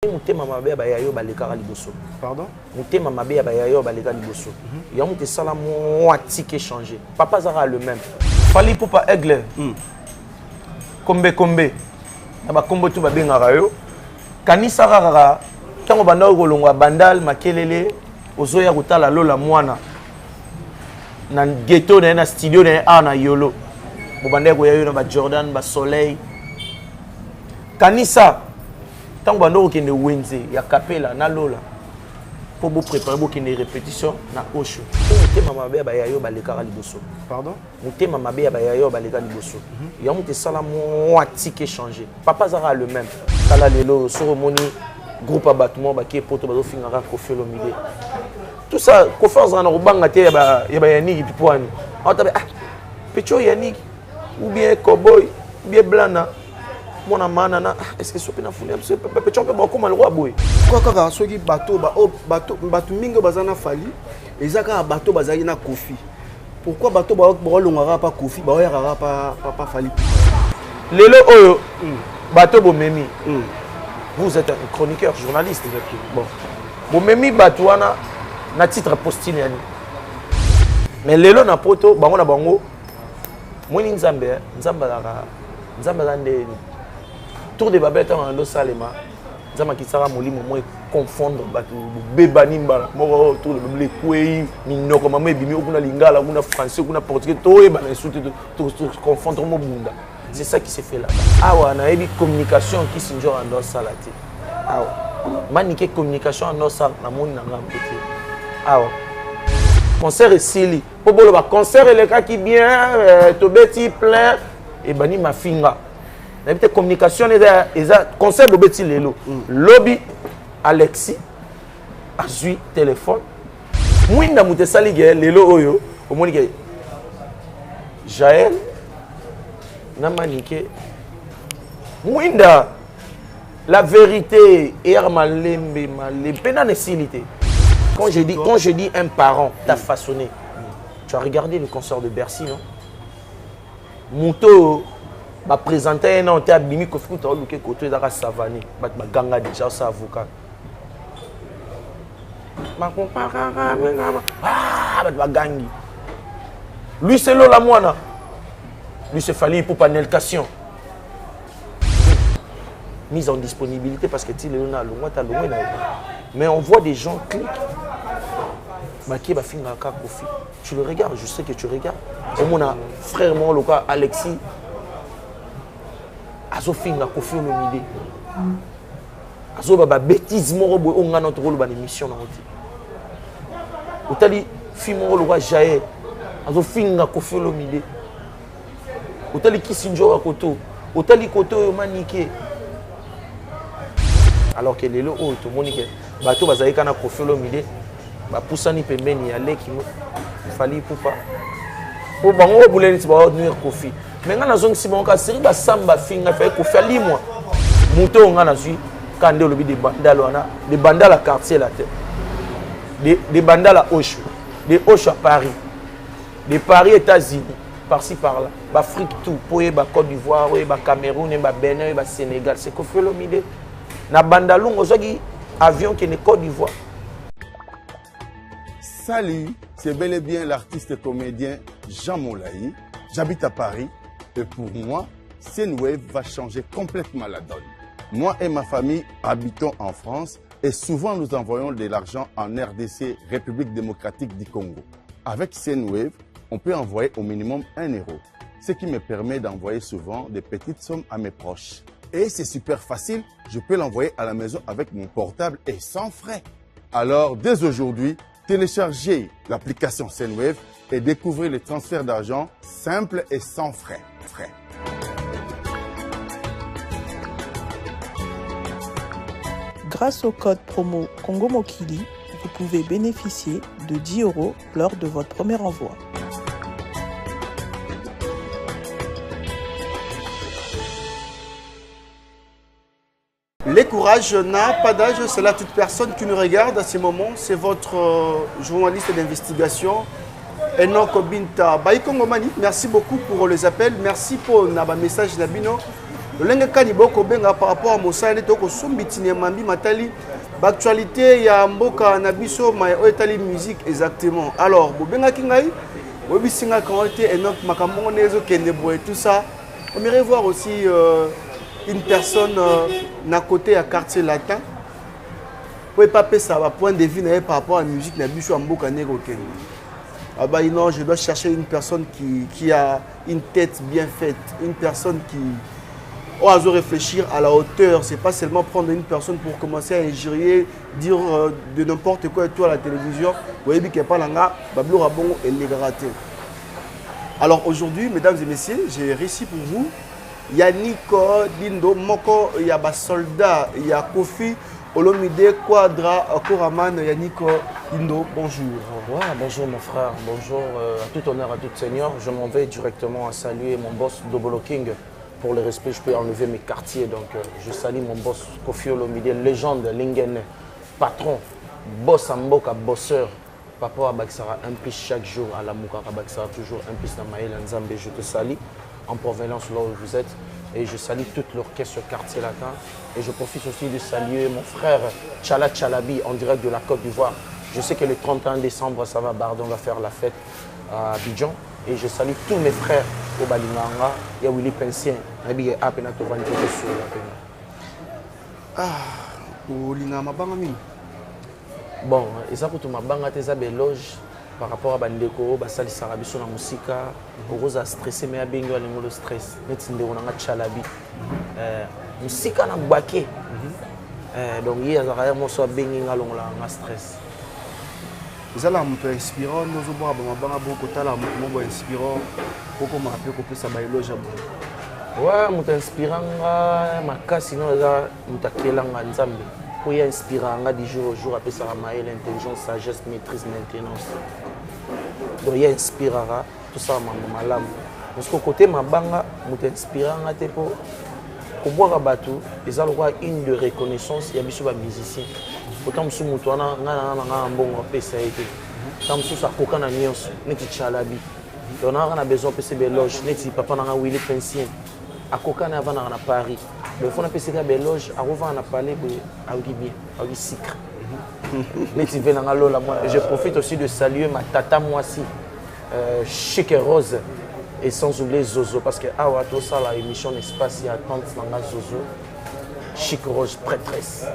Mutema mabe ba yayo baleka liboso. Pardon? Mutema mabe ba yayo baleka liboso. Ya muté sala moitié qui changer. Papa Zara le même. Fali Poupa Aigle. Kombe kombe. Na ba kombo tu ba bengaka yo. Kanisa rara tango banda kolongwa bandal makelele ozoya kutala lola mwana. Na ghetto na studio na na yolo. Bo banda ko yayo na ba Jordan ba Soleil. Kanisa tant que vous avez Wenze, il y a Capella, na Lola. Pour vous préparer pour une répétition na Osho. Vous maman bé ba yayo baleka liboso. Pardon? Vous maman bé ba yayo baleka liboso. Il y a muté sala moitié qui changer. Papa Zara le même. Kala lelo cérémonie groupe abattement ba ki poto bazo fingara Koffi Olomide. Tout ça Koffi Zara na robanga te ya ba Yannick Pipouani. On tabe ah Pecho Yannick ou bien Cowboy ou bien Blana. Mon amana est-ce que sopina funi monsieur petit on peut beaucoup mal roi boy quoi kaka soki bateau bateau mingo bazana fali ezaka bateau bazali na Koffi pourquoi bateau ba longara pas Koffi ba yara pas fali lelo oyo bateau bomemi vous êtes un chroniqueur journaliste bon bomemi bateau na titre postine yani mais lelo na poto bango na bango moni nzambe nzambe tour de Babel dans le Salema, Zama qui sera molimo moi confondre batu bebani mbala moko tour de Babel kouei minoko mama ebimi okuna lingala okuna français okuna portugais to e bana insulter to confondre mo bunda. C'est ça qui s'est fait là. Awa na ebi communication qui sinjo ando salati. Awa manike communication ando sal na moni na ngambete. Awa concert esili po bolo ba concert le cas qui bien to beti plein et bani ma finga. La communication est concert de Betty Lelo. Lobby Alexis a joué téléphone. Mouinda moute sali Lelo oyo. Au moins Jaël n'a maniqué. Mouinda la vérité est malembe pénanécilité. Quand je dis un parent t'a façonné. Tu as regardé le concert de Bercy, non? Mouto ba présenter un hôtel bimi Koffi to luke côté da savane ba ganga déjà ça avocat ma compara ba gangi lui c'est la moana lui c'est Fally Poupa Nelcation mise en disponibilité parce que tu le na longa ta longa mais on voit des gens cliquent ba qui ba finga ka Koffi tu le regardes je sais que tu regardes au mon frère mon local Alexis azo finga Koffi Olomide azo baba bêtise moko boy onga notre rôle ba émission na oti otali film moko lokwa Jae azo finga Koffi Olomide otali kisinjo wa koto otali koto yo manike alors que lelo o to monike bato bazali kana Koffi Olomide ba pusani pembeni ya leki Fally Poupa po bango buleni ti ba nuire Koffi mais ngana zong si bon ka série ba samba finga fait Koffi ali moi muto ngana zui kande lobi de bandala wana de bandala quartier la tête de bandala Osho de Osho à Paris de Paris États-Unis par-ci par-là ba Afrique tout poye ba Côte d'Ivoire ba Cameroun ba Bénin ba Sénégal c'est Koffi Olomide na bandalungo zogi avion qui est Côte d'Ivoire. Salut, c'est bel et bien l'artiste et comédien Jean Molayi. J'habite à Paris et pour moi, Senwave va changer complètement la donne. Moi et ma famille habitons en France et souvent nous envoyons de l'argent en RDC, République démocratique du Congo. Avec Senwave, on peut envoyer au minimum 1 €, ce qui me permet d'envoyer souvent des petites sommes à mes proches. Et c'est super facile, je peux l'envoyer à la maison avec mon portable et sans frais. Alors dès aujourd'hui, téléchargez l'application Senwave et découvrez les transferts d'argent simples et sans frais. Grâce au code promo Congo Mokili, vous pouvez bénéficier de 10 € lors de votre premier envoi. Les courages n'a pas d'âge, c'est là toute personne qui nous regarde à ce moment. C'est votre journaliste d'investigation, Enoch Binta Baïkongomani. Merci beaucoup pour les appels. Merci pour le message d'Abino. lolenge kani boko benga par rapport à mosala to ko sombitini mambi matali actualité ya mboka na biso ma etali musique exactement. Alors bo benga ki ngai obi singa qualité Enoch makambo nezo kende boy tout ça. On aimerait voir aussi une personne na côté à quartier latin. Pour pas passer ça point de vue par rapport à la musique na biso mboka nego kende. Ah bah non, je dois chercher une personne qui a une tête bien faite, une personne qui ose réfléchir à la hauteur. C'est pas seulement prendre une personne pour commencer à injurier, dire de n'importe quoi et tout à la télévision. Vous voyez qu'il n'y a pas l'anga, Bablo Rabon et les raté. Alors aujourd'hui, mesdames et messieurs, j'ai réussi pour vous. Il y a Nico, Dindo, Moko, il y a Soldat, il y a Kofi, Olomide, Quadra, Koraman, Yannick, Indo, bonjour. Ouais, bonjour mon frère, bonjour à tout honneur, à tout seigneur. Je m'en vais directement à saluer mon boss Dobolo King. Pour le respect, je peux enlever mes quartiers. Donc je salue mon boss Kofi Olomide, légende, Lingene, patron, boss Amboka, bosseur. Papa Abaksara implique chaque jour à la Mouka Abaksara, toujours implique dans Maël Nzambe. Je te salue en provenance là où vous êtes. Et je salue toute l'orchestre quartier latin. Et je profite aussi de saluer mon frère Tchala Tchalabi en direct de la Côte d'Ivoire. Je sais que le 31 décembre, ça va, Bardon va faire la fête à Abidjan. Et je salue tous mes frères au Balinganga. Il y a Willy Pensien. Bon, et ça pour tout ma banga tes abeloges par rapport à Bandeko, Basali Sarabiso na musika, Oroza stressé mais abengo alingo le stress. Netinde on a Tchalabi. Musika na baké. Donc il y a derrière moi soit bengi ngalong la stress. Ça là un peu inspirant, nous avons beaucoup de talent, beaucoup inspirant, beaucoup m'a appelé pour ça bailloge. Ouais, m'ont inspirant ma casse sinon là m'ont kelanga nzambe. Pour y inspirant du jour au jour après ça maïe l'intelligence, sagesse, maîtrise, maintenance. Donc il inspirera tout ça ma lame. Parce qu'au côté ma banga m'ont inspirant à tes pour boire bateau, ils ont une de reconnaissance, il y a bien musicien. Autant que nous avons un bon PC. Tant que nous avons un nions, nous avons on a besoin de ces loges, nous papa na Willy Pensien. À Coca na avant à Paris. Le fond na PC des loges, à revoir na parler à bien, à sucre. Nous venons na lola moi. Je profite aussi de saluer ma tata Moissi, Chic et Rose. Et sans oublier Zozo, parce que ah ouais, tout ça, la émission Espace, il y a tant de Zozo, Chic Rose, prêtresse.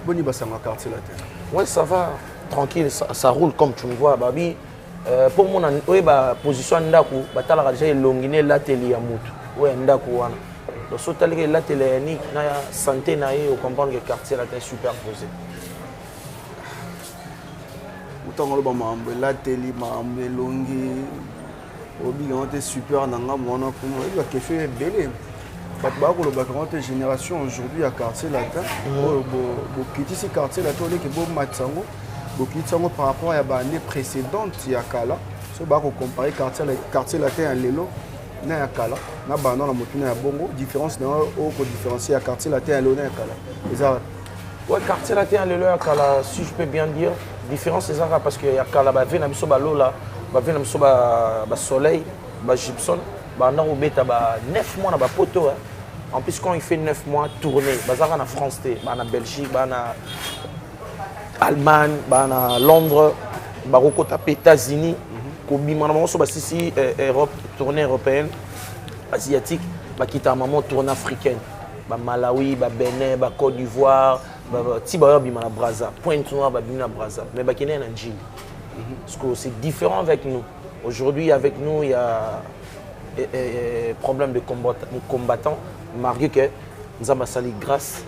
Boni basanga quartier latin. Ouais, ça va, tranquille, ça roule comme tu me vois, babi. Pour mon position ndaku, batala déjà longine l'atelier à mutu. Ouais, ndaku wana. Donc so tali l'atelier ni na santé na on comprend que quartier latin superposé. Autant le ba mambo l'atelier mambo longi. Obi est super nanga mona kuma il va keffer belé. Batba ko le background génération aujourd'hui à quartier latin. Bo kiti ci quartier latin que bo matsango. Bo kiti sango par rapport à l'année précédente ya kala. So ba ko comparer quartier latin à lelo na ya kala. Na ba na motuna ya bongo différence na o ko différencier à quartier latin à lelo na ya kala. Ça ouais, quartier latin à lelo ya kala si je peux bien dire différence c'est ça parce que ya kala ba vena biso ba lola. Ba soleil, ba gypsum, ba na robeta ba 9 mois na ba poto. En plus quand il fait 9 mois tourner, ba ça en France, ba na Belgique, ba na Allemagne, ba na Londres, ba rokota États-Unis, ko bima na so ba sisi Europe, tournée européenne, asiatique, ba kita maman tournée africaine, ba Malawi, ba Bénin, ba Côte d'Ivoire, ba Tiba bima na Brazza, Pointe-Noire ba bima na Brazza, mais ba kene na Njili. Parce que c'est différent avec nous. Aujourd'hui, avec nous, il y a problème de combattants. Malgré que nous avons sali grâce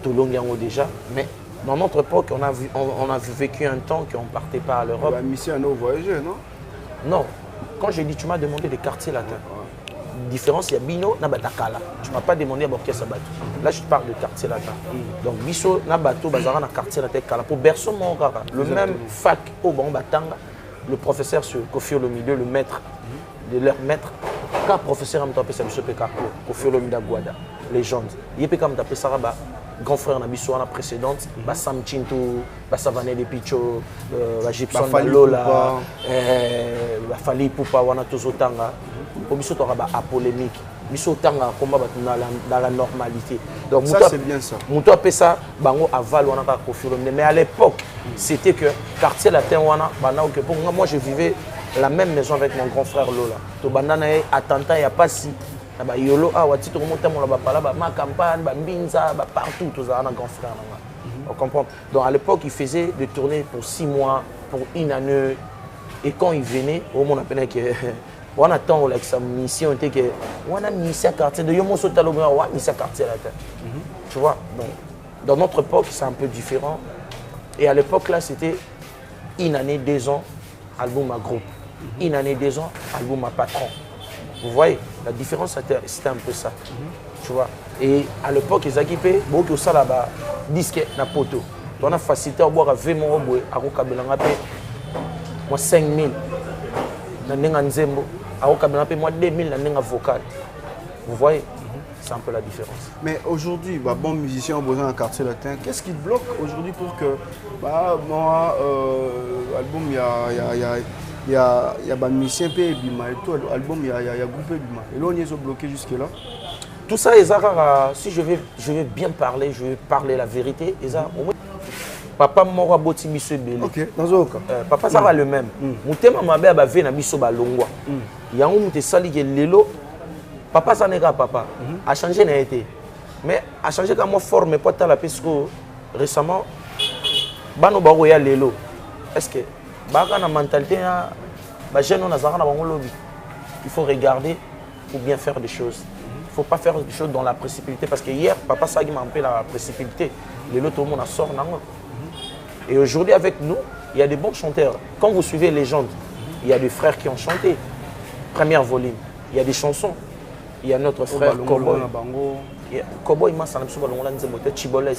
tout le monde déjà. Mais dans notre époque, on a vécu un temps qu'on ne partait pas à l'Europe. La mission à nos voyageurs, non? Non. Quand j'ai dit, tu m'as demandé des quartiers latins. Différence, il y a Bino, Nabatakala. Tu ne m'as pas demandé à Borkès Sabato. Là, je te parle de quartier latin. Donc, Bisso, Nabato, Bazara, na quartier latin, Kala. Pour Berceau, Mongara, le même fac au Batanga, le professeur sur Kofi Olomide, le maître, de leur maître, quand professeur m'a tapé ça, Bisso Pekako, Kofi Olomide Guada, légende. Il peut comme taper Saraba, grand frère Nabisso, la précédente, Bassam Chintou, Bassavané de Picho, Gipson Lola, Fali Poupa, Wana Tozotanga. Pour Bisso, tu auras à polémique. biso tanga combat dans la normalité. Donc ça c'est bien ça. Muto appelle ça bango aval wana ka Koffi Olomide. Mais à l'époque, c'était que quartier latin wana bana que pour moi je vivais la même maison avec mon grand frère Lola. To bandana attentat ya pas si ba yolo awati to monter mon ba pala ba ma campagne ba mbinza ba partout to za na grand frère na. On comprend. Donc à l'époque, il faisait des tournées pour 6 mois, pour 1 année. Et quand il venait, on appelait que on attend like sa mission était que on a mission quartier de Yomo Sotaloga, on a mission quartier là. Tu vois. Donc dans notre époque, c'est un peu différent. Et à l'époque là, c'était 1 année, 2 ans, album à groupe. 1 année, 2 ans, album à patron. Vous voyez, la différence c'était un peu ça. Tu vois. Et à l'époque, ils équipaient beaucoup ça là-bas, disque na poto. On a facilité à boire à 20 mois à Rokabelanga paye moi 5 000 na nenga nzembo à Rokabelanga paye moi 2 000 na nenga vocal. Vous voyez, c'est un peu la différence. Mais aujourd'hui, bon musicien au besoin d'un quartier latin, qu'est-ce qui bloque aujourd'hui pour que moi album il y a des musiciens et bima et tout album il y a groupe bima et là on est bloqué jusque là. Tout ça, si je vais bien parler, je vais parler la vérité. Papa m'a boti biso belé. Ok, dans un cas. Papa ça va le même. Mutema mabe aba na biso ba longwa. Yango mute sali ke lelo. Papa ça n'est pas papa. A changé n'a été. Mais a changé comme forme mais pas la parce que récemment bano ba ya lelo. Est-ce que baka na mentalité na ba jeune on a zara na bango lobby. Il faut regarder pour bien faire des choses. Il ne faut pas faire des choses dans la précipité parce que hier, papa Sagi m'a appelé la précipité. Tout le monde a sorti. Et aujourd'hui, avec nous, il y a des bons chanteurs. Quand vous suivez Légende, il y a des frères qui ont chanté. Premier volume. Il y a des chansons. Il y a notre frère Cowboy. Cowboy, il m'a dit Chiboles.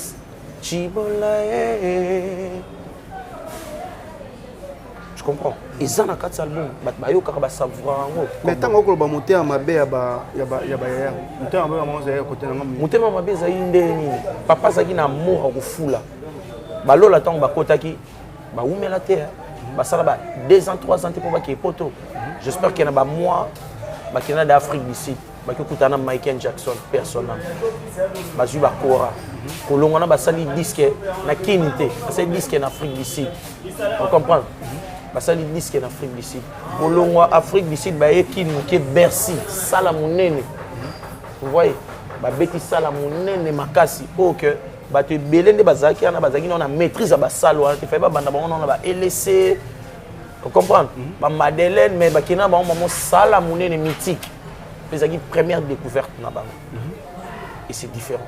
Tu comprends? Et ça, dans 4 albums, il va savoir. Mais tant que vous montez à ma baie, il y a papa Zaki na amour au foula. Balo la tang bakotaki, ba oume la terre. Ba sala 2 ans, 3 ans pour qui poto. J'espère qu'il y en a moi, ba qu'il y en a d'Afrique d'ici, ba que kutana Michael Jackson personnel. Ba ju ba Kora. Kolongo na ba sali disque na kinité, c'est disque en Afrique d'ici. On comprend. Basali disque en Afrique du Sud. Kolongo Afrique du Sud, qui Bercy, Salamounene. Vous voyez, Beti Salamounene Makasi. Ok, tu belende bazaki, on a maîtrise à Basalo, tu fais pas on a LC. Vous comprenez? Madeleine, mais qui n'a pas un Salamounene mythique. C'est la première découverte. Et c'est différent.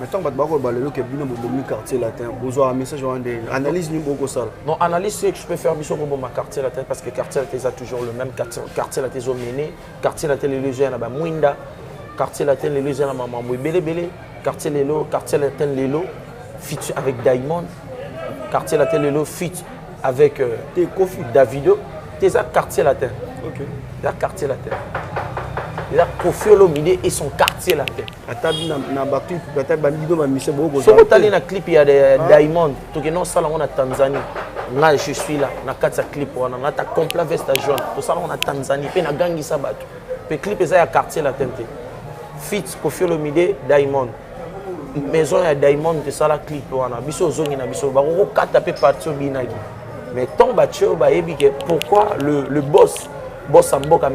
Maintenant, que le quartier latin, besoin un message analyse beaucoup ça. Non, analyse c'est que je peux faire mission pour mon quartier latin parce que quartier latin a toujours le même quartier latin ont mené, quartier latin les gens là Mwinda, quartier latin les gens là maman Bele, quartier latin Lelo fit avec Diamond, quartier latin Lelo fit avec Kofi Davido, c'est un quartier latin. OK. C'est quartier latin. Il a Koffi Olomide et son quartier latin. Sur clip, il y a des Diamond. Tout non ça on a Tanzanie. Là je suis là. Na 4 clip on a ta complet veste jaune. Tout ça on a Tanzanie. Puis na gangi ça bateau. Puis clip ça il y a quartier latin. Fit Koffi Olomide Diamond. Maison ya Diamond c'est ça la clip on a. Biso zongi na biso ba ko kata pe partir binaki. Mais ton batio ba ebike pourquoi le boss Samboka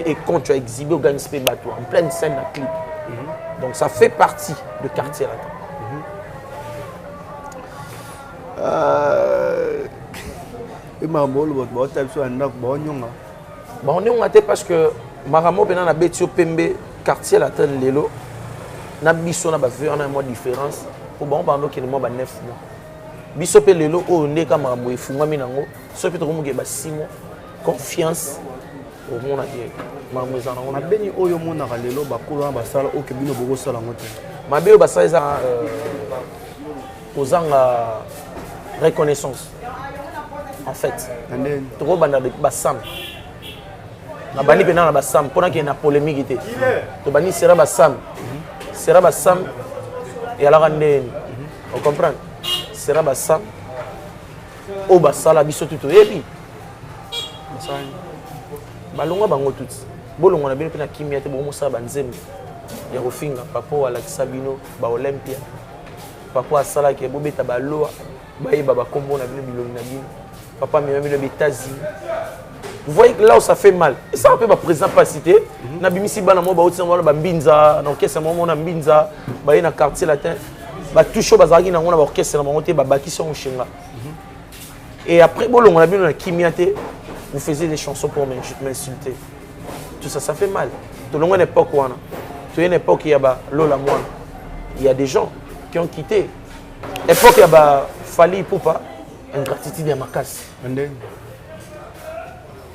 et quand tu as exhibé au Gang Spé Bateau en pleine scène à clip. Donc ça fait partie du quartier on est parce que Maramo Bena Betio Pembe quartier latin Lelo na biso na ba un mois différence pour bon bando qui est moi 9 mois. Biso pe Lelo o ndeka Maramo e funga minango so pe to mo ba 6 mois. Confiance au monde entier. Ma béni oyo mona lelo bakolo ba sala o kebino boko sala ngote. Ma béo ba sala ozanga reconnaissance. En fait, trop banda de basam. Na bani pena na basam pona ki na polémique était. To bani sera basam. Sera basam et alors on comprend. Sera basam o basala biso tout et puis balonga bango tout bolongo na bino pe na kimia te bomosala banzembe ya kofinga papa alakisa bino ba Olympia papa asalaki bobeta baloa bayeba bakombo na bino bilongi na bino papa mema bino États-Unis. Vous voyez que là où ça fait mal. Et ça, on peut président pas citer. Na bimisi bana mo ba otisa mo ba mbinza, na orchestre mo na mbinza, ba na quartier latin. Ba toucho bazaki na ngona ba orchestre na monter ba bakisi on chenga. Et après bolongo na bino na kimiate, vous faisiez des chansons pour m'insulter. Tout ça fait mal. Tout le monde époque wana. Tout une époque il y a ba Lola Moine. Il y a des gens qui ont quitté. Époque il y a ba Fali Poupa, ingratitude ya makasi.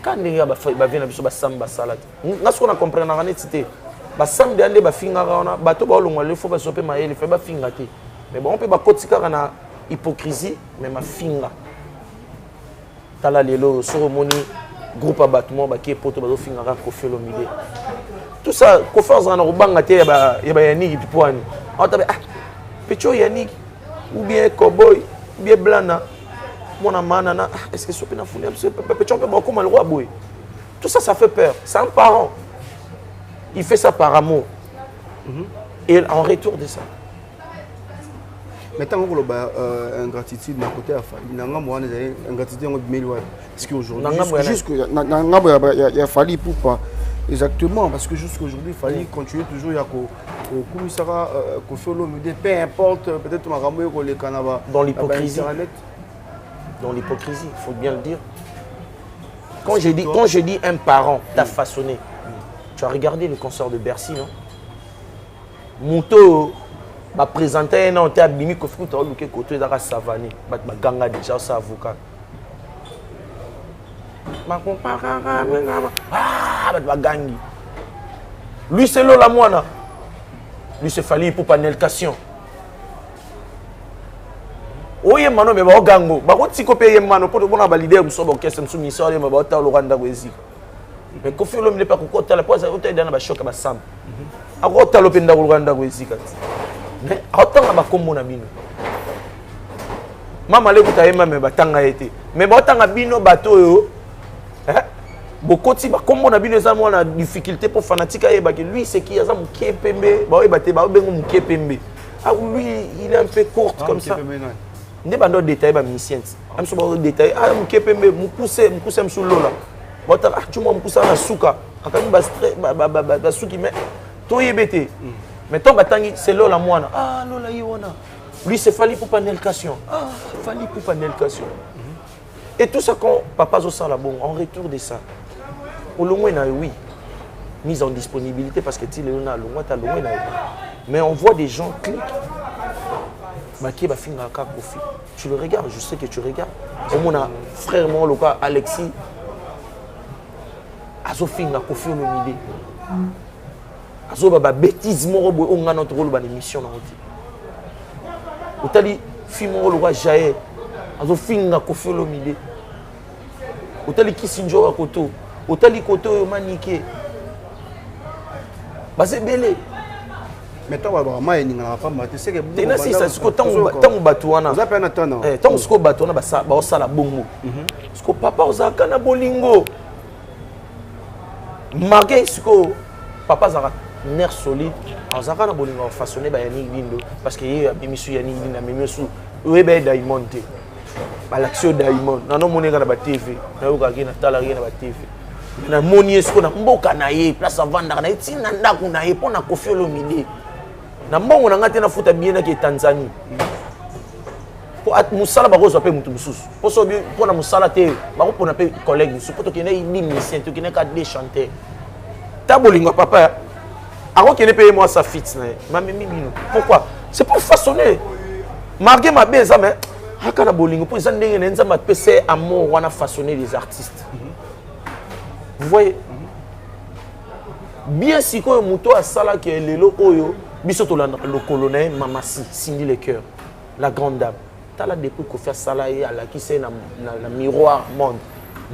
Quand il y a des gens qui viennent à Samba Salade, nous comprenons rien. Les Sam de Ande Bafinga, bateau balongo, il faut pas choper ma il faut pas fingate. Mais bon, on peut pas continuer na hypocrisie, mais ma finga. Tala lelo cérémonie groupe abattement ba qui poto bazo finga ka Koffi Olomide. Tout ça, confiance en Robanga te ya Yannick Pipouani. On tabe ah Pecho Yannick ou bien Cowboy ou bien Blana. Mon amana, est-ce que c'est un fou? Tout ça, ça fait peur. C'est un parent. Il fait ça par amour. Et en retour de ça. Maintenant, on a ingratitude d'un côté à Fali. Ingratitude parce qu'aujourd'hui, il y a Fali pour pas. Exactement, parce que jusqu'aujourd'hui, il fallait continuer toujours à commissariat Koffi Olomide, peu importe, peut-être le Canada. Dans l'hypocrisie. Dans l'hypocrisie, il faut bien le dire. Quand je dis un parent t'a façonné, tu as regardé le concert de Bercy, non? Mouto m'a présenté un an, tu as bimi Koffi Olomide, tu as côté d'Ara Savané, tu as ganga déjà, c'est avocat. Lui, c'est Lola Moine. Lui, c'est Fali pour panelcation. Oye mano me ba gango ba ko tiko pe yemano ko bona ba leader so ba orchestre so mi so le ba ta lo randa kwezi mais Koffi Olomide pa ko ta la poza o ta dana ba shoka ba sam ako ta lo penda ko randa kwezi kati mais autant ba kombo na bino mama le kuta yema me batanga ete mais ba tanga bino bato yo bokoti ba kombo na bino za mona difficulté pour fanatique ayeba que lui c'est qui aza mukie pembe ba oyeba ba bengo mukie pembe ah lui il est un peu court comme ça. Ne pas de détails ba musicien. Am so ba détail ah mukepembe mukuse msu lola. Bota ah tu mo mukusa na suka. Akami ba suki mais to yebete. Mais ton batangi c'est Lola Moine. Ah Lola yiwana. Lui c'est Fali pour panelcation. Ah Fali pour panelcation. Et tout ça quand papa zo sala bon en retour de ça. Au long na oui. Mise en disponibilité parce que tu le na longo ta longo na. Mais on voit des gens cliquent. Tu le regardes, je sais que tu regardes. Mon frère, mon local, Alexis, Azo finga Koffi Olomide. Azo baba bêtise mon robo on a notre rôle dans l'émission. Otali film mon local Jaé. Azo finga Koffi Olomide. Otali Kisinjo à Koto. Otali Koto maniqué. Bah c'est belé. Mais tu vas voir, je ne vais pas me dire que tu es ce que tu as batouana. Tu as ce que batouana, tu as la bongo. Ce que papa a na bolingo. Malgré ce que papa a nerf solide, on a na bolingo façonné par Yannick Lindo parce que il y a mis sur Yannick Lindo, mais sur Webe Diamond. L'action Diamond. Non, non, on est dans la TV. On est dans la TV. Na moni ce que na mboka na ye place vendre na tina ndako na ye pona Koffi Olomide. Na mbongo na ngate na futa bien na ke Tanzanie. Pour at musala ba rozo pe mutu mususu. Pour so pour na musala te ba ko pona pe collègue mususu pour to kene ni musicien to kene ka des chanteurs. Ta bolingo papa. Ako kene payer moi sa fit na. Ma mimi bino. Pourquoi? C'est pour façonner. Marguer ma beza mais aka na bolingo pour ça ndenge nza ma PC amour wana façonner les artistes. Vous voyez? Bien si quand muto a sala ke lelo oyo bisoto le colonel Mamassi, Cindy le cœur, la grande dame. Tu as là depuis Koffi Olomide à la qui c'est dans le miroir monde.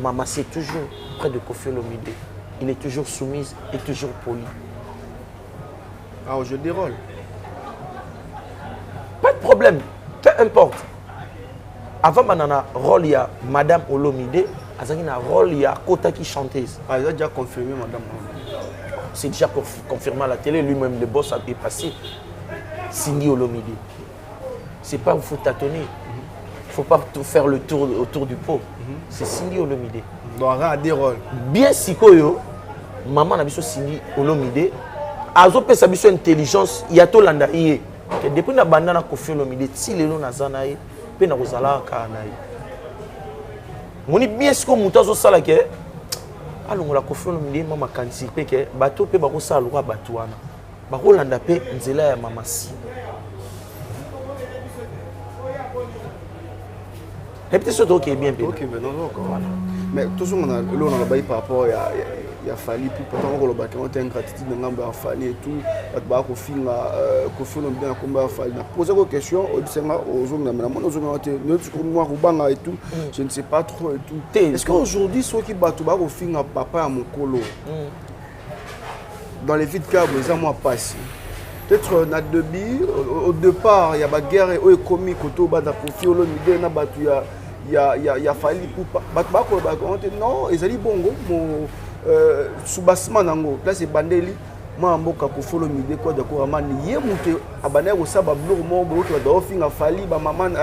Mamassi est toujours près de Koffi Olomide. Il est toujours soumise et toujours poli. Ah, au jeu des rôles. Pas de problème, peu importe. Avant manana rôle il y a Madame Olomide, azaki na rôle il y a Kota qui chanteuse. Ah, il a déjà confirmé Madame. c'est déjà confirmé à la télé, lui-même le boss est passé. Cindy Olomide. C'est pas où il faut tâtonner. Il ne faut pas tout faire le tour autour du pot. C'est Cindy Olomide. Donc, on a des rôles. Bien si koyo, maman n'a pas Cindy Olomide. Azo pe sa biso intelligence, il y a tout landa iye. Depuis na banda na Koffi Olomide, si lelo na zana ye, pe na kozala ka na ye. Moni bien si ko muta zo sala ke, alongo la Koffi Olomide mama kanisi pe ke bato pe bako sala lokwa bato wana. Bako landa pe nzela ya mama si. Et peut-être surtout qui est bien bien. Ok, mais non, voilà. Mais tout ce qu'on a là par rapport à Fali, puis pourtant on a une ingratitude dans la Fali et tout, on a Koffi Olomide dans combat Fali. Poser une question, on dit aux hommes et tout, je ne sais pas trop et tout. Est-ce qu'aujourd'hui ceux qui battent Koffi na papa à mon colo, dans les vies de câble, les amours passent. Peut-être na debi au départ il y a la guerre et commis koto ba da Koffi Olomide na batu ya Fali pour ba non ezali bongo mo soubassement nango là c'est bandeli moi mboka Koffi Olomide quoi d'accord amani ye muté abana ko saba blog mo bo to da ofinga Fali ba maman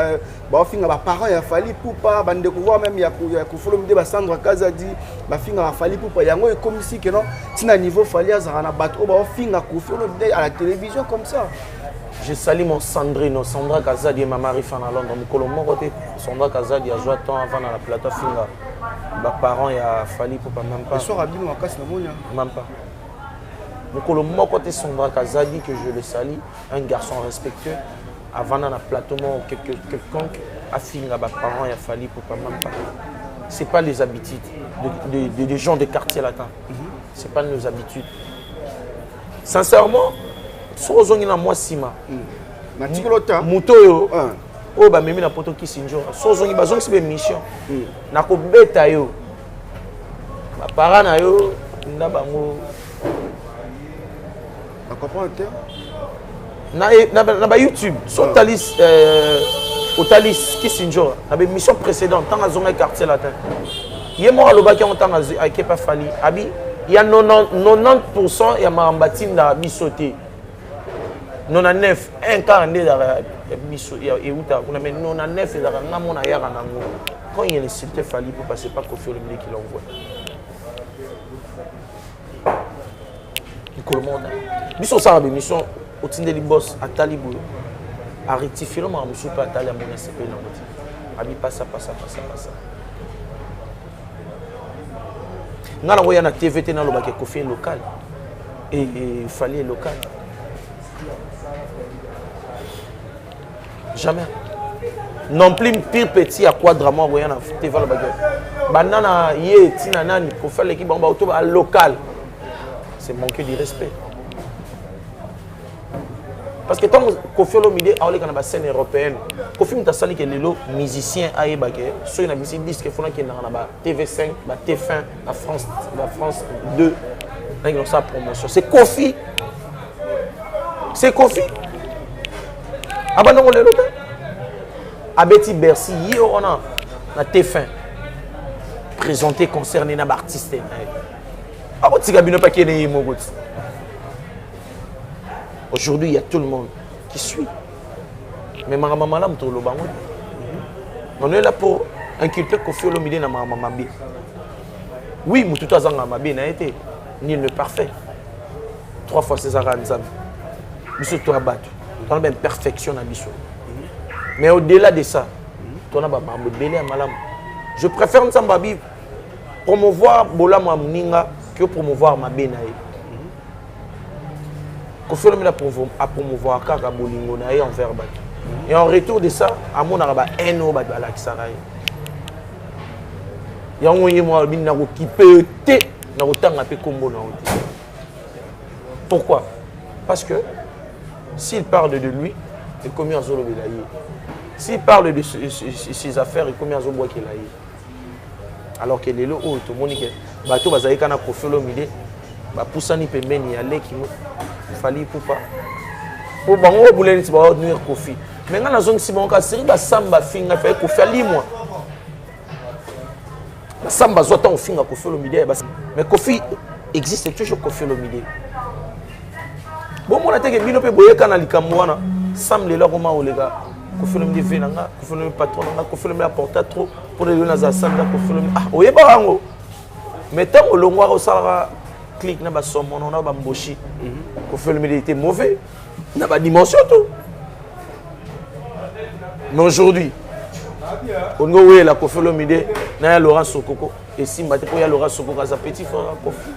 ba ofinga ba parents ya Fali pour pas bande ko voir même ya Koffi Olomide ba Sandra Kazadi ba finga Fali pour pas yango e comme si que non tina niveau Fali azana bato ba ofinga Koffi Olomide à la télévision comme ça. Je salue mon Sandrino, Sandra Kazadi et ma mari fan à Londres. Mon colombo côté Sandra Kazadi a joué tant avant dans la plateau finga. Mes parents y a fallu pour pas même pas. Le soir à Bino à casse la monia. Même pas. Mon colombo côté Sandra Kazadi que je le salue, un garçon respectueux. Avant dans la plateau quelconque a finga mes parents y a fallu pour pas même pas. C'est pas les habitudes des gens des quartiers latins. C'est pas nos habitudes. Sincèrement. Sozongi na moi sima na tikolota mutoyo o ba memi na poto kisinjo sozongi bazongi sibe mission na ko beta yo ba para na yo nda bango na comprendre na ba YouTube so talis otalis kisinjo na ba mission précédente tant azonga quartier latin ye mo aloba ki on tant akepa Fali abi il y a 90% ya marambatinda bisoté 99 un quart de la mission et où tu as 99 et la ramon a yara nango quand il y a les cités Fali pour passer par Koffi Olomide qui l'envoie le monde mission ça la mission au titre de boss à Talibou à rectifier le moment monsieur pas à Tali à mon SCP dans le abi pas ça na la voya na TVT na lo ba Koffi local et Fali local. Jamais. Non plus pire petit à quoi drama voyant na TV la baguette. Banana yé tina nani pour faire l'équipe en auto à local. C'est manquer de respect. Parce que tant Koffi Olomide a olé kana scène européenne. Koffi mta sali que lelo musicien aye baguette. So na musique disque fona ki na ba TV5, ba TF1, la France 2. Là ils ont sa promotion. C'est Koffi. C'est Koffi. Abandon le lot. Abeti Bercy, on a TF1 présenté concerné na artiste. Aujourd'hui, il y a tout le monde qui suit. Mais maman malam to lo bango. On est là pour inculper Koffi Olomide na maman mabe. Oui, mututu azanga mabe na été nul ne parfait. 3 fois César Nzambe. Biso to abattu. On a une perfection à biso. Mais au-delà de ça, je préfère Nzambabi promouvoir Bolama Mninga que promouvoir ma Benaï. Koffi Olomide a promouvoir Kaka Bolingo Naï envers Batu. Et en retour de ça, à mon araba Eno Badala Kisaraï. Il y a un moment qui peut être dans autant de combo. Pourquoi? Parce que s'il parle de lui, il commet un zolo Belaï. S'il parle de ses affaires, il commet un zolo Belaï. Alors que les lots, tout le monde dit que bateau bazaï kana Koffi Olomide, ba poussani pembeni aller qui fallait pour pas. Pour bango bouler ni ba nuire Koffi. Mais dans la zone si bon ka série ba samba finga fait Koffi ali moi. Ba samba zota on finga Koffi Olomide mais Koffi existe toujours Koffi Olomide. Bon, on a été que bino pe boye kana likamwana. Sam le là comment on les gars. Ko film de venanga, ko film patron nga, ko film apporter trop pour les na za sam là ko film. Ah, oyeba rango. Mais tant au longwa au sala clic na ba somo na ba mboshi. Ko film il était mauvais. Na ba dimension tout. Mais aujourd'hui, on a la Kofi Olomide, na Laurent Sokoko et si mate pour ya Laurent Sokoko sa petit frère Kofi.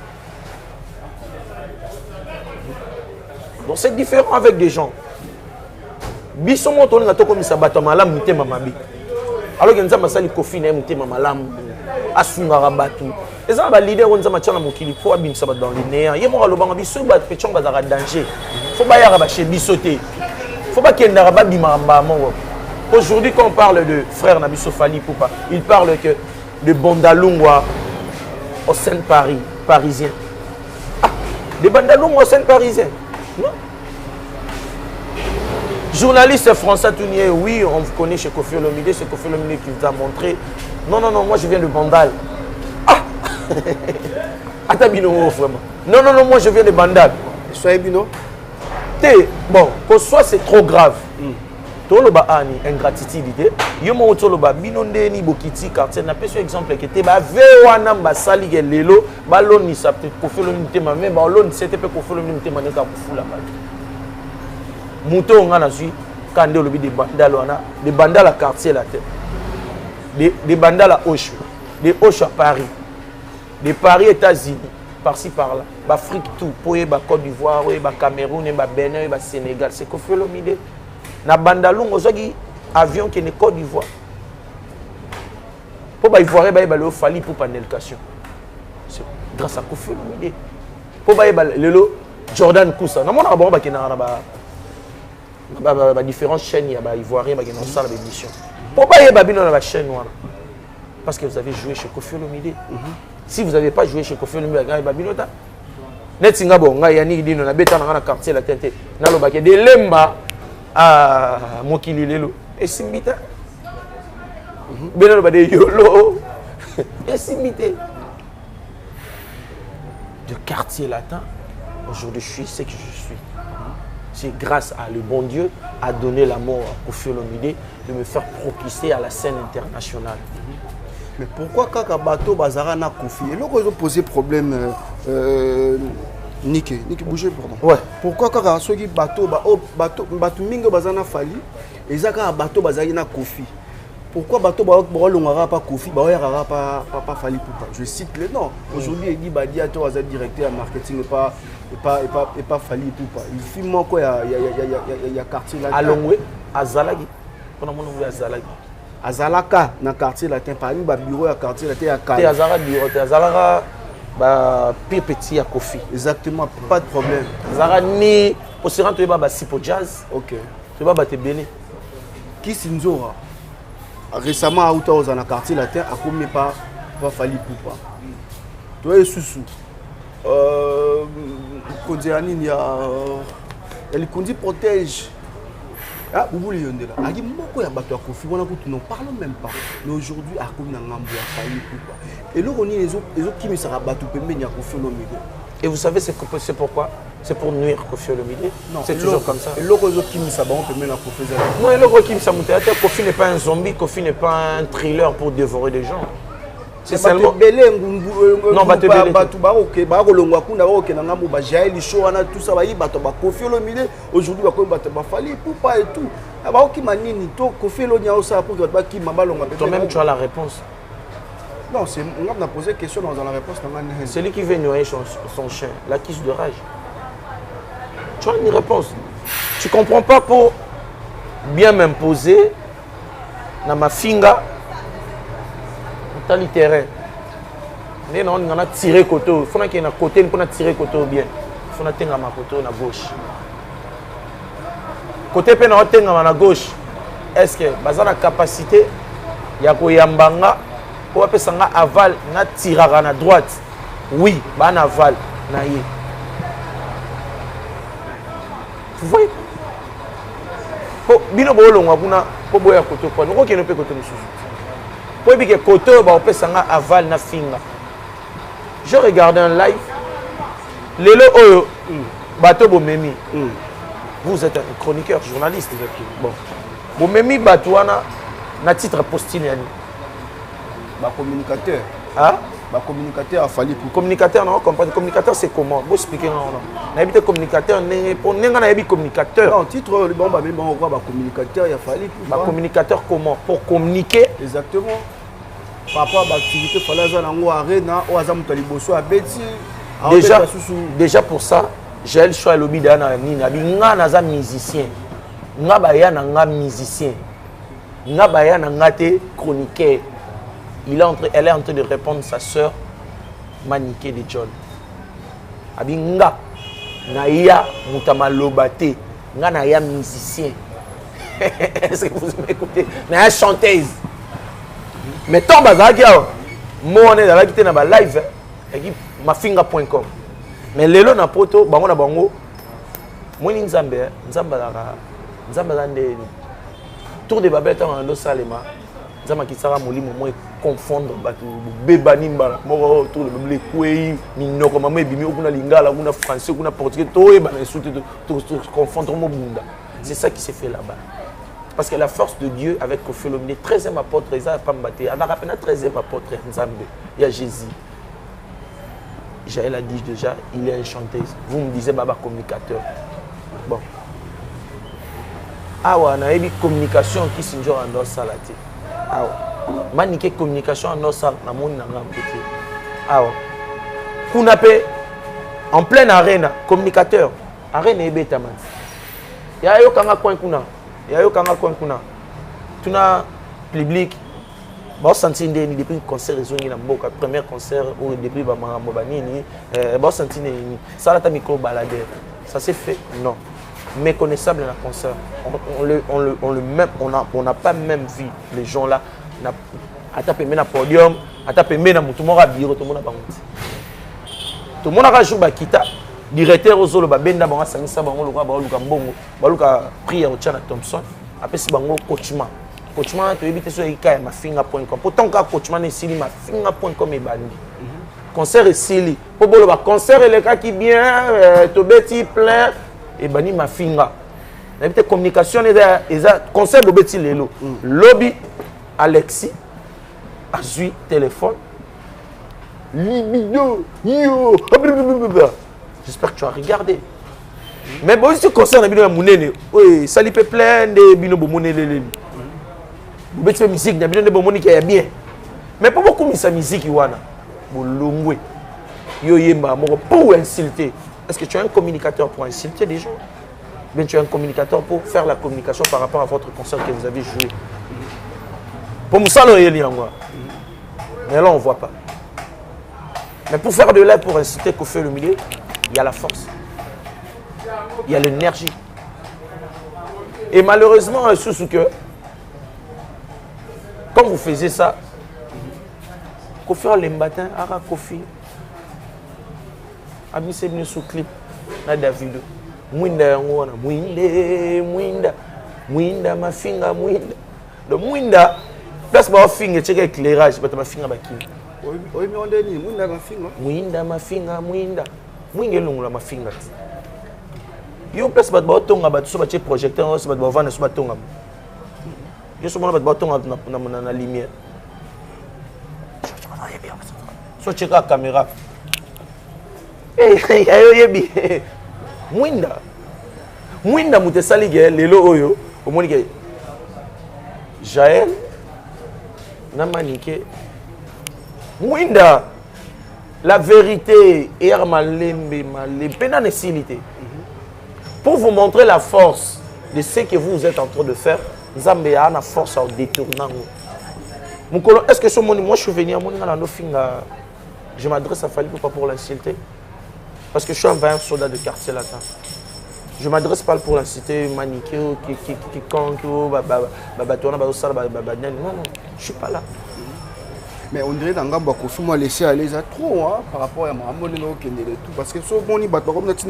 Donc c'est différent avec des gens. Biso moto nga to comme ça bato malam mutema mabi. Alors que nzamba sali Kofi na mutema malam asunga rabatu. Et ça ba leader on nzamba tchana mokili pour abimsa ba dans les néants. Yemo ka lobanga biso ba petchong ba za danger. Faut ba ya ba chez bisoté. Faut pas qu'il y ait un bimamba. Aujourd'hui, quand on parle de frère Nabiso Fali Poupa, il parle que de Bandalungwa au Seine-Paris, parisien. Ah, de Bandalungwa au Seine-Parisien. Non. Journaliste français, oui, on vous connaît chez Kofi Olomide, c'est Kofi Olomide qui vous a montré. Non, non, non, moi je viens de Bandal. Ah attends, Bino, vraiment. Non, non, non, moi je viens de Bandal. Soyez Bino. Bon, que soit c'est trop grave. Toloba ani ingratitude. Yo mo toloba binonde ni bokiti quartier na peso exemple que te ba vewana mbasali ke lelo ba loni sa peut Kofi Olomide te mais ba loni c'était pe Kofi Olomide te maneka kufula ba. Muto nga na zui kande lobi de bandalo na de bandala quartier la tête. De bandala Osho, de Osho à Paris. De Paris États-Unis. Par-ci par-là, Afrique tout, pour Côte d'Ivoire, Cameroun, Bénin, Sénégal, c'est Kofi Olomide. Na Bandalung, on a un avion qui est Côte d'Ivoire. Pour les Ivoiriens, il fallait pour une éducation. C'est grâce à Kofi Olomide. Pour les Jordan Koussa, nous avons différentes chaînes Ivoiriens qui ont ça dans l'émission. Pour la chaîne noire, parce que vous avez joué chez Kofi Olomide. Si vous n'avez pas joué chez Kofi Olomide, Babinota, Netsinga Bonga, Yannick Dino, na beta na quartier la tente, na lo baké de lemba à Mokili Lelo, et Simbita. Beno ba de yolo, et Simbité. De quartier latin, aujourd'hui je suis ce que je suis. C'est grâce à le bon Dieu a donné la mort à Kofi Olomide de me faire propulser à la scène internationale. Mais pourquoi Kaka Bato Bazara na Kofi? Et là, ils ont posé problème. Niki bougez, pardon. Ouais. Pourquoi Kaka Sogi Bato Mingo Bazana Fali et Zaka Bato Bazari na Kofi? Pourquoi Bato Bazara pas Kofi? Bazara pas Fali Poupa? Je cite les noms. Aujourd'hui, il dit Badi Ato Azad directeur marketing et pas Fali Poupa. Il filme quoi? Il y a quartier là. Alongwe, Azalagi. On a mon nom Azalagi. Azalaka na quartier latin parmi ba bureau à quartier latin à Kali. Azara bureau, Azalaka ba pire petit à Kofi. Exactement, pas de problème. Azara ni pour se rendre ba sipo jazz. OK. Tu vas battre béni. Qui Sinzora récemment à Outa aux na quartier latin a commis pas Fali Poupa. Toi et Soussou. Kondiani il y a elle Kondi protège. Ah, vous voulez y aller là. Il y a beaucoup de bateaux à Kofi, on n'en parle même pas. Mais aujourd'hui, à Kofi, on a Fali Poupa. Et là, on a les autres qui me seront battus pour mener à Kofi Olomide. Et vous savez, c'est pourquoi? C'est pour nuire Kofi Olomide. Non, c'est toujours comme ça. Et là, les autres qui me seront pour mener à Kofi Olomide. Non, et là, qui me seront Kofi n'est pas un zombie, Kofi n'est pas un thriller pour dévorer des gens. C'est seulement. Non, Kofi aujourd'hui Fali Poupa et tout. Toi-même, tu as la réponse. Non, on a posé question dans la réponse. C'est lui qui veut noyer son chien, la kiss de rage. Tu as une réponse. Tu ne comprends pas pour bien m'imposer dans ma finga. Dans le terrain. Mais on a tiré côté. Il faut qu'il y ait un côté pour tirer côté bien. Il faut que ma côté à gauche. Côté pe na à gauche. Est-ce que baza la capacité ya ko yambanga ko apesa nga aval na tirara na droite? Oui, ba na aval na ye. Vous voyez? Po bino bolongwa kuna po boya côté quoi. Noko keno pe côté mususu. Po bi ke côté ba opesa nga aval na finga. Je regardais un live. Lelo oyo bateau bomemi. Vous êtes un chroniqueur, journaliste. Bon. Bomemi Batouana, na titre postine. Communicateur. Hein? Communicateur a fallu pour. Communicateur, non, comprendre. Communicateur, c'est comment? Vous expliquez, non? On a habité communicateur, on a habité communicateur. Non, titre, bon, on voit communicateur, il a fallu pour. Communicateur, comment? Pour communiquer. Exactement. Par rapport à l'activité, il fallait aller en arena, ou à Zamutaliboso, à Betty. Déjà pour ça, j'ai le choix de l'objet d'un musicien. Un musicien. Un chroniqueur. Elle est en train de répondre à sa soeur Maniké de John. Abinga Naya Mutamalobate. Naya musicien. Est-ce que vous m'écoutez? Naya chanteuse. Mais tant que moi on est dans la live mafinga.com. Mais lelo na poto bango na bango moi ni nzambe tour de Babel dans Los Salema nzama kisara molimo moi confondre batu bebani mbala moko tour de Babel kwei minoko mama ebimi okuna lingala okuna français okuna portugais to e bana souté to confondre mo bunda. C'est ça qui s'est fait là-bas. Parce que la force de Dieu avec Kofi Olomide, 13e apôtre, il a pas mbatté. On a rappelé 13e apôtre, il y a Jésus. Jaël a dit déjà, il est un chanteuse. Vous me disiez, Baba communicateur. Bon. Ah ouais, on a eu communication qui s'est en nos salati. Ah ouais. Manique communication en nos salati, na mon nangam petit. Ah ouais. Kunape, en pleine arène, communicateur. Arène est bête, man. Il y a eu kanga coin kuna. Il y a eu kanga coin kuna. Tu n'as public. Bon, senti depuis le concert résonné dans le premier concert ou depuis Bamabani, bon senti ça là ta micro baladeur. Ça s'est fait non. Méconnaissable dans le concert. On n'a pas même vu les gens là. À taper même le podium, à taper même tout le monde a bureau, tout le monde a bangout. Tout le monde a joué Bakita. Directeur aux autres, Benda Banga Sangisa Bango, Luka Mbongo, Baluka prière au Tchana Thompson. Après c'est Bango coachman. Coachman, tu évites sur mafinga.com. Pourtant, quand coachman est ici, mafinga.com est banni. Concert est ici. Pour le concert, les cas qui bien, tu bêtis plein, et banni mafinga. La communication, concert de bêtis lélo. Lobby, Alexis, Azui, téléphone. Libido, yo, j'espère que tu as regardé. Mais bon, si tu concernes la vidéo de oui, ça lui fait plein de bino bomonene. Vous faites musique, il y a bien de bonnes qui est bien. Mais pas beaucoup de musique qui wana. Bolongwe. Yo yemba pour insulter. Est-ce que tu es un communicateur pour insulter des gens? Bien tu es un communicateur pour faire la communication par rapport à votre concert que vous avez joué. Pour nous saluer les moi. Mais là on ne voit pas. Mais pour faire de l'air pour inciter qu'on fait le milieu, il y a la force. Il y a l'énergie. Et malheureusement, sous que quand vous faisiez ça, Kofi les matins, Ara Kofi, Abissé venu sous clip, na David, Mwinda Yangona, Mwinda, ma finga, Mwinda. Le Mwinda, place ma finga, check éclairage, ma finga baki. Oui, mais on dit, Mwinda ma finga. Mwinda, ma finga, Mwinda. Mwinga l'ongla ma finga. Yo place ma tonga, ma so bache projecteur, so ma vendre so ma tonga. Je suis là dans la lumière. So check la caméra. Eh, Mwinda. Mwinda mutesali ge lelo oyo, omoni ke Jaël na Maniké. Mwinda. La vérité est malembe. Pour vous montrer la force de ce que vous êtes en train de faire, Nzambe a la force en détournant. Est-ce que ce monde, moi je suis venu à mon je m'adresse à Fali pas pour l'insulter. Parce que je suis un soldat de quartier latin. Je ne m'adresse pas pour l'insulter, Maniké, quiconque, non, je ne suis pas là. Mais on dirait que Ngamba Kofi m'a laissé aller trop hein, par rapport à mon niveau parce que ce bon niveau peut-être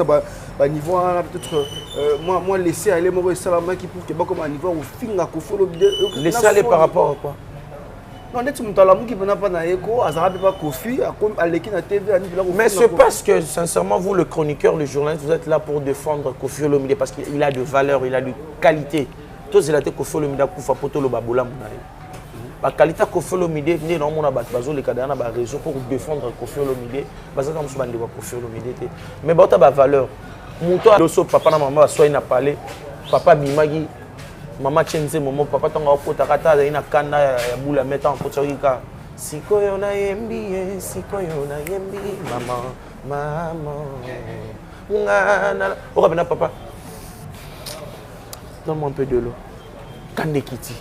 moi laisser aller moi ça la main qui pour que comme un niveau au fin à Kofi laisser aller par rapport à quoi? Non, net mon talent qui n'a pas naeko, azara pas Kofi, à l'équipe na TV, mais c'est parce que sincèrement vous le chroniqueur, le journaliste, vous êtes là pour défendre Koffi Olomide parce qu'il a de valeur, il a de qualité. Tous les latés Koffi Olomide kufa poto lo babola munaye. La qualité Koffi Olomide né dans mon abat bazo les cadres na ba réseau pour défendre Koffi Olomide, parce que comme ce bande de Koffi Olomide mais ba ta ba valeur. Mon toi loso papa na maman soit na parler, papa bimagi Maman Chenze Momo, papa tonga okota kata ina kanda ya bula meta en kotorika. Sikoyo na yembi, sikoyo na yembi, maman. Ngana. Oh rabena papa. Donne-moi un peu de l'eau. Kande kiti.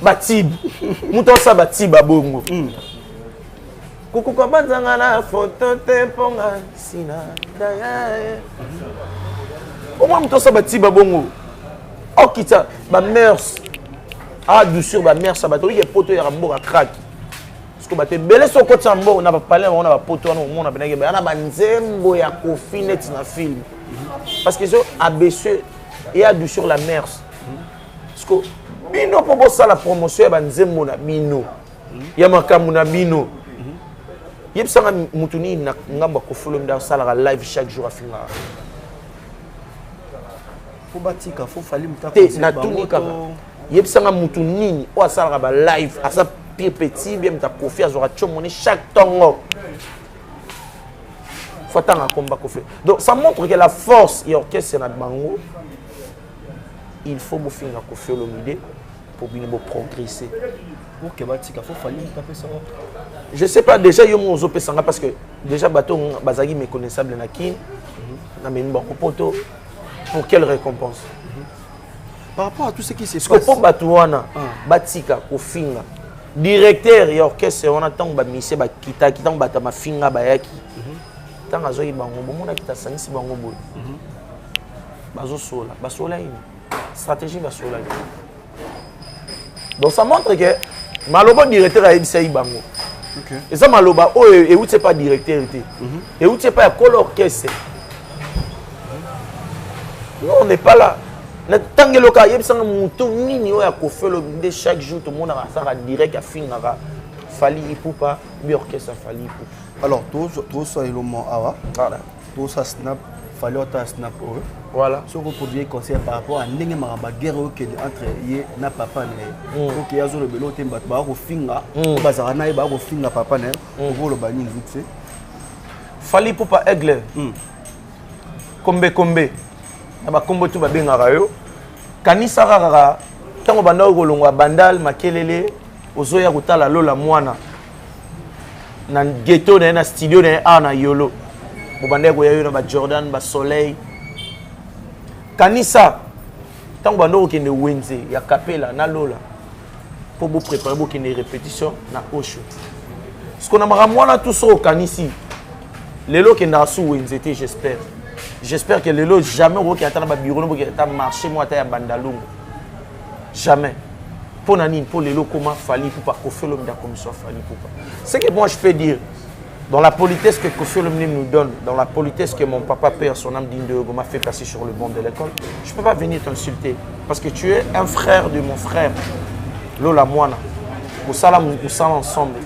Batib. Mouton sa batib babongo. Kuku kwa banzanga na photo te ponga sina daya. Au moins mouton sa batib babongo. Oh, qui ça, ma mœurs, douceur, ma mère, ça va te dire que poteau est à crack. Parce que tu belé son côté en on n'a pas parlé, on a pas poteau, on a pas dit, on a pas nzembo ya Kofi net dans film. Parce que ça a baissé et a douceur la mère. Parce que bino pour ça la promotion ya nzembo na bino. Ya makamu na bino. Yep ça mutuni na ngamba Koffi Olomide dans ça la live chaque jour à finir. Faut batika, faut fallait muta conseil na tuni kaka yebisanga mutu nini o asala ba live asa pire petit bien ta Koffi azora chomoni chaque tongo faut tanga combat Koffi. Donc ça montre que la force et orchestre na bango il faut vous finir Koffi Olomide pour bien progresser. Pour que batika faut fallait muta ça. Je sais pas déjà yo mozo pesanga parce que déjà bateau bazagi méconnaissable na kin na menba poto. Pour quelle récompense? Par rapport à tout ce qui s'est passé. Pour Batouana, Batika, Kofinga, directeur et orchestre, on attend que Mise Bakita, qui t'en bat ma finga Bayaki. Tant à Zoï Bango, mon akita Sanisi Bango Boy. Bazo Sola, Basola, stratégie Basola. Donc ça montre que Maloba directeur a Ebisei Bango. Et ça Maloba, oh, et où c'est pas directeur, et où c'est pas un orchestre. Non, on n'est pas là. Tant que le cas, il y a un mouton mini à Koffi Olomide chaque jour, tout le monde a ça direct à finir. Fali Ipupa, l'orchestre Fali Ipupa. Alors, tout ça est le moment awa. Voilà. Tout ça snap, Fali Ota snap. Voilà. Ce que vous pouvez conseiller par rapport à l'ingé maraba guerre entre yé na papa ne. Donc il y a zo le belo temba ba ko finga, bazarana ba ko finga papa ne. Pour le bani nzutse. Fali Ipupa aigle. Kombe. Aba kombo tu babengaka yo kanisa kaka tango banda kolongwa bandal makelele ozoya kotala lola mwana na ghetto na studio na na yolo bobanda ko yayo na ba Jordan ba Soleil kanisa tango banda okende wenze ya kapela na lola pour vous préparer pour une répétition na osho ce qu'on a mwana tout ça au kanisi lelo kenda sou wenze te j'espère. J'espère que le lot jamais au qui attend dans bureau pour qui attend marché moi à Bandalungu. Jamais. Pour Nanine, pour les lots comment Fali pour pas Koffi Olomide comme ça Fali pour pas. Ce que moi je peux dire dans la politesse que Koffi Olomide nous donne, dans la politesse que mon papa père son âme digne de m'a fait passer sur le banc de l'école, je peux pas venir t'insulter parce que tu es un frère de mon frère. Lola Moana. Nous sommes ensemble.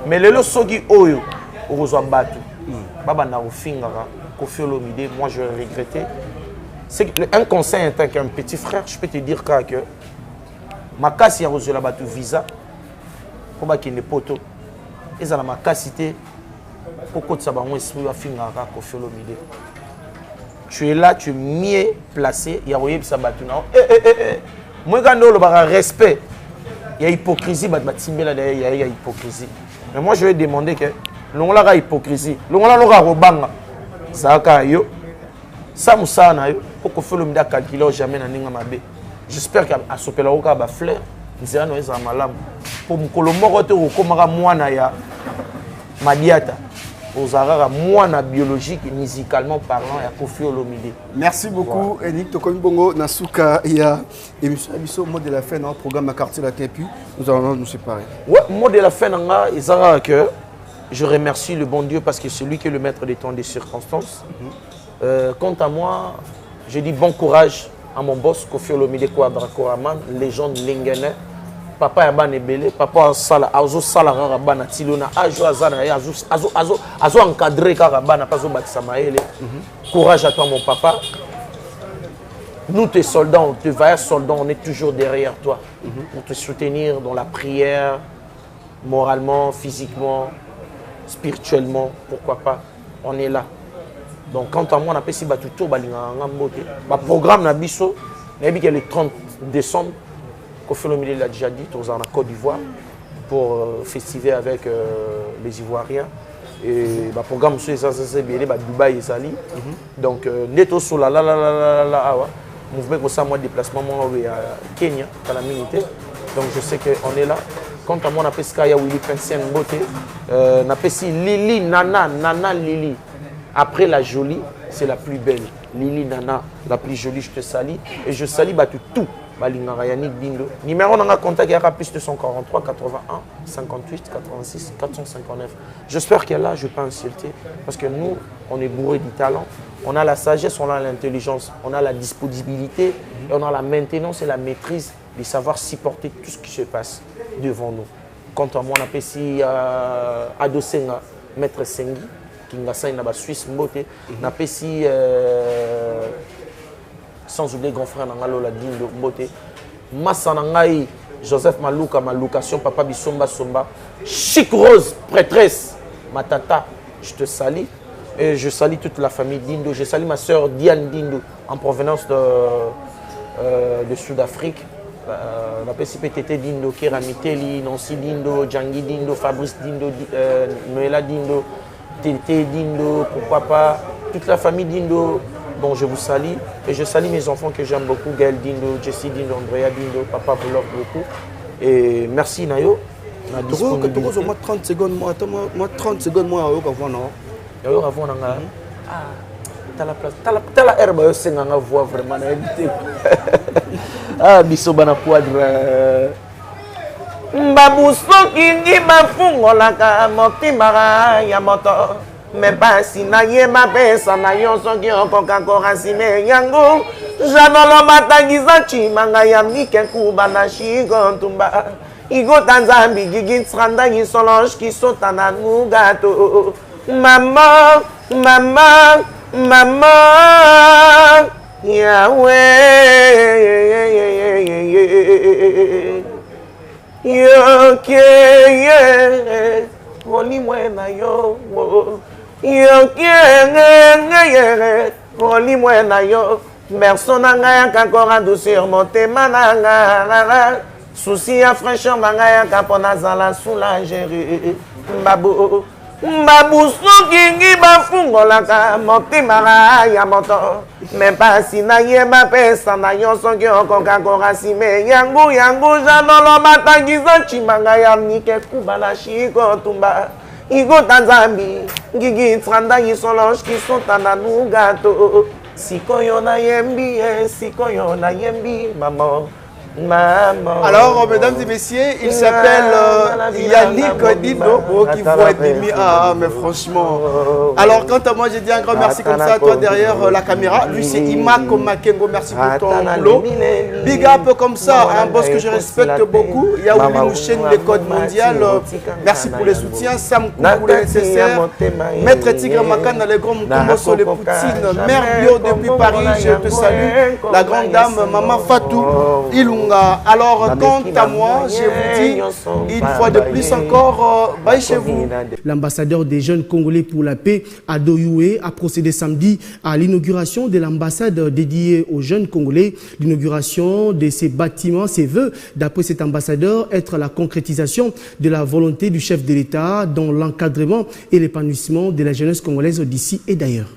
Mais le lot sogi oyo ozo batu. Baba na ofingara. Koffi Olomide, moi je vais regretter. C'est un conseil en tant qu'un petit frère, je peux te dire que ma casse y a reçu là-bas tout visa pour qu'il ne poto. Et ça ma cassité pour que ça va moins esprit à finir Koffi Olomide. Tu es là, tu es mieux placé. Il y a rien qui s'abattu non. Moi quand on le respect, il y a hypocrisie, il y a hypocrisie. Mais moi je vais demander que l'on a hypocrisie, l'on a robanga. Zaka yo ça musana yo pour Koffi Olomide calculer jamais na ninga mabe. J'espère qu'à sopela oka ba fleur nzira no eza malamu pour mukolo moko te okomaka mwana ya madiata ozarara mwana biologique musicalement parlant ya Koffi Olomide. Merci beaucoup Enik Tokomi Bongo Nasuka ya émission mot de la fin dans le programme à quartier la puis nous allons nous séparer. Ouais, mot de la fin nga ezara que je remercie le bon Dieu parce que c'est lui qui est le maître des temps et des circonstances. Quant à moi, je dis bon courage à mon boss, Koffi Olomide Quadra Koraman, légende Lingene. papa ya bana ebele papa azosala kaka bana tilo na ajo azana ye azo encadrer kaka bana mpe azobakisa mayele. Courage à toi mon papa. Nous tes soldats, tes vaillants soldats, on est toujours derrière toi pour te soutenir dans la prière, moralement, physiquement, spirituellement, pourquoi pas, on est là. Donc quant à moi, on appelle si batuto balinganga mbote. Ba programme na biso, na bi que le 30 décembre, Kofi Olomide l'a déjà dit, aux en Côte d'Ivoire pour festiver avec les Ivoiriens. Et le programme c'est bien Dubaï et Sali. Donc neto sur la mouvement comme ça moi déplacement moi à Kenya à la minute. Donc je sais qu'on est là. Quant à moi on appelle Skaya Willy Pension Beauté, on appelle si Lili Nana Lili. Après la jolie, c'est la plus belle. Lili Nana, la plus jolie, je te salue et je salue tout. Numéro dans contact, il y aura plus de 143 81 58 86 459. J'espère qu'elle est là, je ne vais pas insulter. Parce que nous, on est bourré du talent. On a la sagesse, on a l'intelligence, on a la disponibilité, et on a la maintenance et la maîtrise de savoir supporter tout ce qui se passe devant nous. Quant à moi, on appelle ici Adosenga, Maître Sengi, qui est en Suisse, on appelle ici. Sans oublier grand frère Nangalo Dindo Mbote. Massa Nangaï, Joseph Malouka, ma location, papa Bissomba Somba. Chic Rose, prêtresse, ma tata, je te salue. Et je salue toute la famille Dindo. Je salue ma soeur Diane Dindo, en provenance de Sud-Afrique. La PCPTT Dindo, Keramiteli, Nancy Dindo, Djangi Dindo, Fabrice Dindo, Noëlla Dindo, Tété Dindo, pourquoi pas, toute la famille Dindo. Bon, je vous salue et je salue mes enfants que j'aime beaucoup, Gaël Dindo, Jessie Dindo, Andrea Dindo, papa vous l'offre beaucoup. Et merci Nayo. Moi 30 secondes, moi 30 secondes, moi avant non. Avant non. Ah, t'as la place, t'as la herbe, c'est une voix vraiment. Ah, biso bana quadre. Mbabuso kingi mafungo la kamotimara ya moto. Mais pas si naye ma pesa na yonso ki okoka korasime yango janolo matagiza chimanga ya mike kuba na shigo tumba igo tanzambi gigi tsranda yi solange ki sota na nugato mama yawe yo ke Oli mwena yo yo kienge oli mwena yo personne n'a encore douceur monter mananga souci à fraîcheur manga kapona zala soulager mbabu sokingi bafungola ka montemara ya moto même pas si na yeba pesa na yo songi okoka korasime yangu janolo matagiza chimanga ya nike kubala shiko tumba Igo Tanzambi, Gigi Tranda Yisolange qui sont à Nugato. Sikoyo na yembi, maman. Alors, mesdames et messieurs, il s'appelle Yannick Dindo qui faut être mis. Ah, mais franchement. Alors, quant à moi, j'ai dit un grand merci comme ça à toi derrière la caméra. Lui, c'est Imako Makengo. Merci pour ton boulot. Big up comme ça, un boss que je respecte beaucoup. Yaouli Mouchen, les codes mondial. Merci pour les soutiens. Sam Kou, le nécessaire. Maître Tigre Makan, les grands Moukoumbo sur les Poutines. Mère Bio depuis Paris, je te salue. La grande dame, Maman Fatou, Ilunga. Alors, quant à moi, je vous dis une fois de plus encore, bye chez vous. L'ambassadeur des jeunes Congolais pour la paix, Ado Youé, a procédé samedi à l'inauguration de l'ambassade dédiée aux jeunes Congolais. L'inauguration de ces bâtiments, ses vœux, d'après cet ambassadeur, être la concrétisation de la volonté du chef de l'État dans l'encadrement et l'épanouissement de la jeunesse congolaise d'ici et d'ailleurs.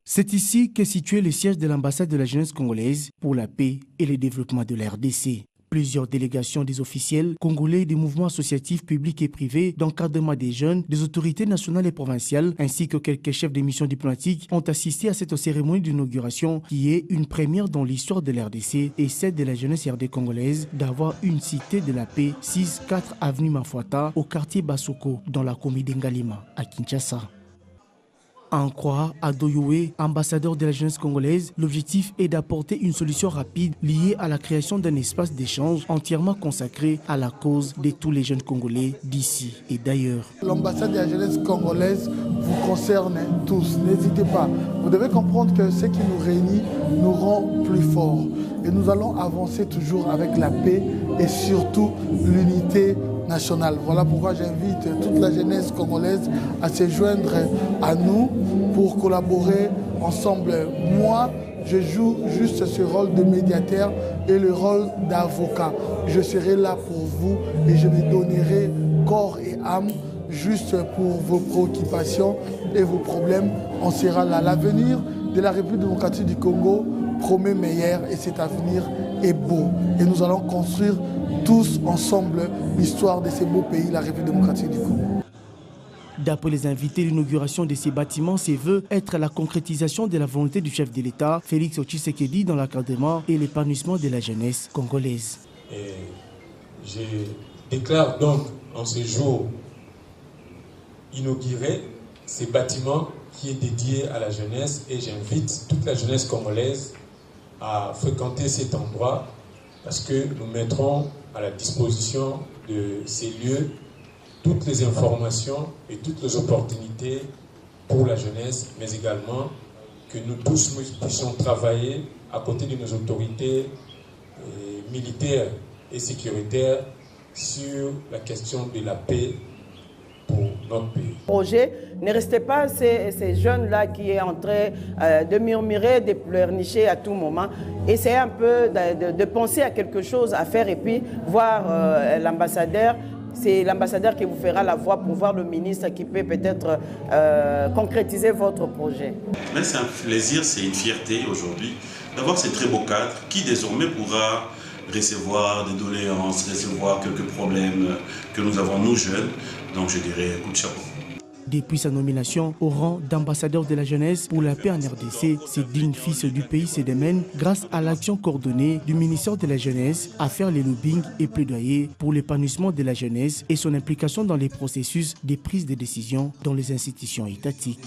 C'est ici qu'est situé le siège de l'ambassade de la jeunesse congolaise pour la paix et le développement de la RDC. Plusieurs délégations des officiels congolais, des mouvements associatifs publics et privés, d'encadrement des jeunes, des autorités nationales et provinciales, ainsi que quelques chefs de missions diplomatiques ont assisté à cette cérémonie d'inauguration qui est une première dans l'histoire de la RDC et celle de la jeunesse RD congolaise d'avoir une cité de la paix 6-4 avenue Mafuata au quartier Basoko dans la commune d'Engalima à Kinshasa. À en croire à Doyoé, ambassadeur de la jeunesse congolaise, l'objectif est d'apporter une solution rapide liée à la création d'un espace d'échange entièrement consacré à la cause de tous les jeunes Congolais d'ici et d'ailleurs. L'ambassade de la jeunesse congolaise vous concerne tous, n'hésitez pas. Vous devez comprendre que ce qui nous réunit nous rend plus forts. Et nous allons avancer toujours avec la paix et surtout l'unité nationale. Voilà pourquoi j'invite toute la jeunesse congolaise à se joindre à nous pour collaborer ensemble. Moi, je joue juste ce rôle de médiateur et le rôle d'avocat. Je serai là pour vous et je me donnerai corps et âme juste pour vos préoccupations et vos problèmes. On sera là. L'avenir de la République démocratique du Congo promet meilleur et cet avenir est beau. Et nous allons construire tous ensemble l'histoire de ce beau pays, la République démocratique du Congo. D'après les invités, l'inauguration de ces bâtiments se veut être la concrétisation de la volonté du chef de l'État, Félix Tshisekedi, dans l'encadrement et l'épanouissement de la jeunesse congolaise. Et je déclare donc en ce jour inauguré ces bâtiments qui est dédié à la jeunesse et j'invite toute la jeunesse congolaise à fréquenter cet endroit parce que nous mettrons à la disposition de ces lieux toutes les informations et toutes les opportunités pour la jeunesse, mais également que nous tous nous puissions travailler à côté de nos autorités militaires et sécuritaires sur la question de la paix pour notre pays. Projet, ne restez pas ces jeunes-là qui est en train de murmurer, de pleurnicher à tout moment. Essayez un peu de penser à quelque chose à faire et puis voir l'ambassadeur. C'est l'ambassadeur qui vous fera la voix pour voir le ministre qui peut peut-être concrétiser votre projet. Mais c'est un plaisir, c'est une fierté aujourd'hui d'avoir ces très beaux cadres qui désormais pourra recevoir des doléances, recevoir quelques problèmes que nous avons nous jeunes. Donc je dirais coup de chapeau. Depuis sa nomination au rang d'ambassadeur de la jeunesse pour la paix en RDC, ce digne fils du pays se démène grâce à l'action coordonnée du ministère de la jeunesse à faire les lobbying et plaidoyer pour l'épanouissement de la jeunesse et son implication dans les processus de prise de décision dans les institutions étatiques.